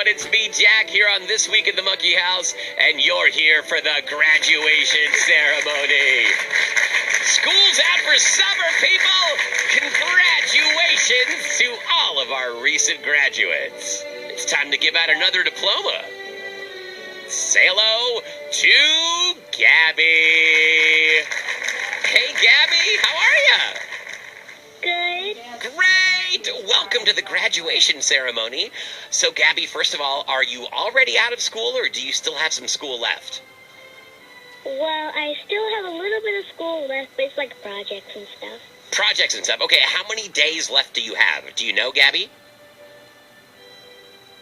everyone. It's me, Jack, here on This Week in the Monkey House, and you're here for the graduation ceremony. School's out for summer, people! Congratulations to all of our recent graduates. It's time to give out another diploma. Say hello to Gabby. Hey, Gabby, how are you? Good. Great! Welcome to the graduation ceremony. So, Gabby, first of all, are you already out of school, or do you still have some school left? Well, I still have a little bit of school left, but it's like projects and stuff. Projects and stuff. Okay, how many days left do you have? Do you know, Gabby?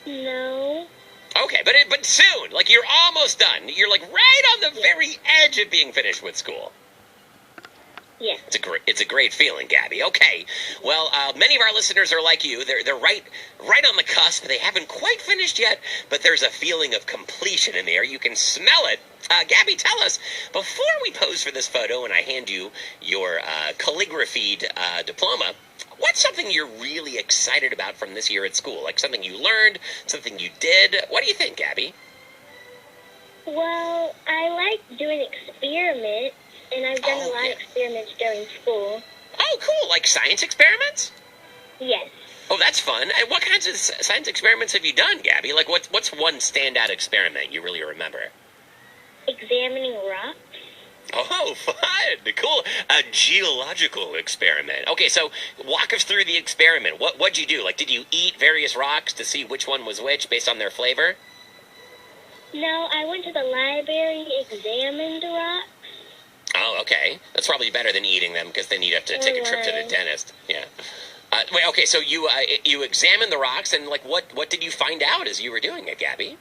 No. Okay, but soon. Like, you're almost done. You're, like, right on the very edge of being finished with school. Yes. It's a great feeling, Gabby. Okay. Well, many of our listeners are like you. They're right on the cusp. They haven't quite finished yet, but there's a feeling of completion in the air. You can smell it. Gabby, tell us, before we pose for this photo and I hand you your calligraphied diploma, what's something you're really excited about from this year at school? Like something you learned, something you did? What do you think, Gabby? Well, I like doing experiments, and I've done a lot of experiments during school. Oh, cool. Like science experiments? Yes. Oh, that's fun. And what kinds of science experiments have you done, Gabby? Like, what's one standout experiment you really remember? Examining rocks. Oh, fun. Cool. A geological experiment. Okay, so walk us through the experiment. What'd you do? Like, did you eat various rocks to see which one was which based on their flavor? No, I went to the library, examined rocks. Oh, okay. That's probably better than eating them, because then you'd have to take a trip to the dentist. Yeah. Wait, okay, so you examined the rocks, and, like, what did you find out as you were doing it, Gabby?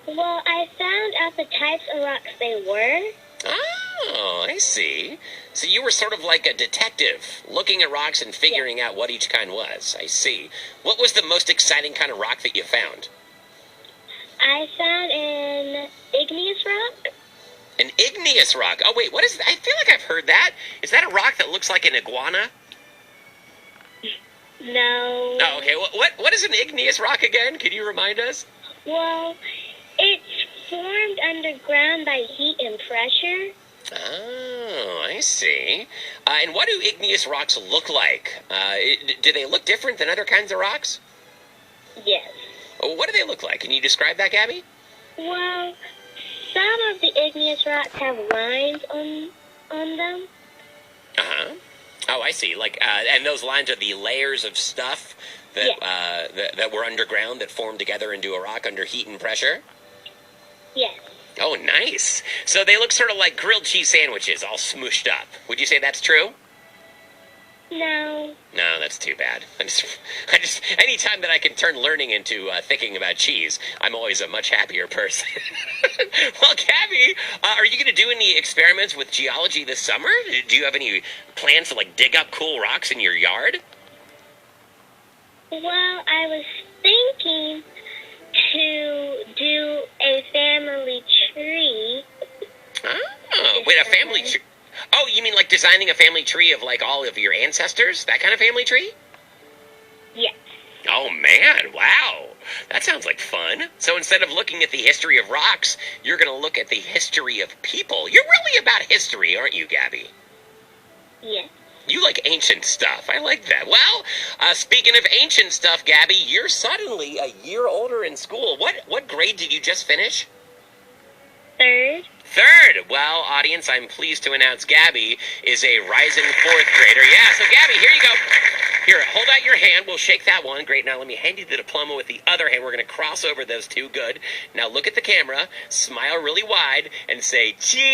Well, I found out the types of rocks they were. Oh, I see. So you were sort of like a detective, looking at rocks and figuring out what each kind was. I see. What was the most exciting kind of rock that you found? I found an igneous rock. An igneous rock. Oh, wait, what is that? I feel like I've heard that. Is that a rock that looks like an iguana? No. Oh, okay. What is an igneous rock again? Can you remind us? Well, it's formed underground by heat and pressure. Oh, I see. And what do igneous rocks look like? Do they look different than other kinds of rocks? Yes. What do they look like? Can you describe that, Gabby? Well, some of the igneous rocks have lines on them. Uh-huh. Oh, I see. Like, and those lines are the layers of stuff that that were underground that formed together into a rock under heat and pressure? Yes. Oh, nice. So they look sort of like grilled cheese sandwiches, all smooshed up. Would you say that's true? No. No, that's too bad. I just, anytime that I can turn learning into thinking about cheese, I'm always a much happier person. Well, Gabby, are you going to do any experiments with geology this summer? Do you have any plans to, like, dig up cool rocks in your yard? Well, I was thinking to do a family tree. Oh, wait, a family tree? Oh, you mean like designing a family tree of, like, all of your ancestors? That kind of family tree? Yes. Oh, man, wow. That sounds like fun. So instead of looking at the history of rocks, you're going to look at the history of people. You're really about history, aren't you, Gabby? Yes. You like ancient stuff. I like that. Well, speaking of ancient stuff, Gabby, you're suddenly a year older in school. What grade did you just finish? Third. Third. Well, audience, I'm pleased to announce Gabby is a rising fourth grader. Yeah, so Gabby, here you go. Here, hold out your hand. We'll shake that one. Great. Now let me hand you the diploma with the other hand. We're going to cross over those two. Good. Now look at the camera, smile really wide, and say, cheese.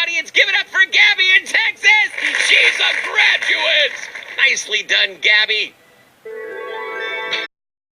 Audience, give it up for Gabby in Texas. She's a graduate. Nicely done, Gabby.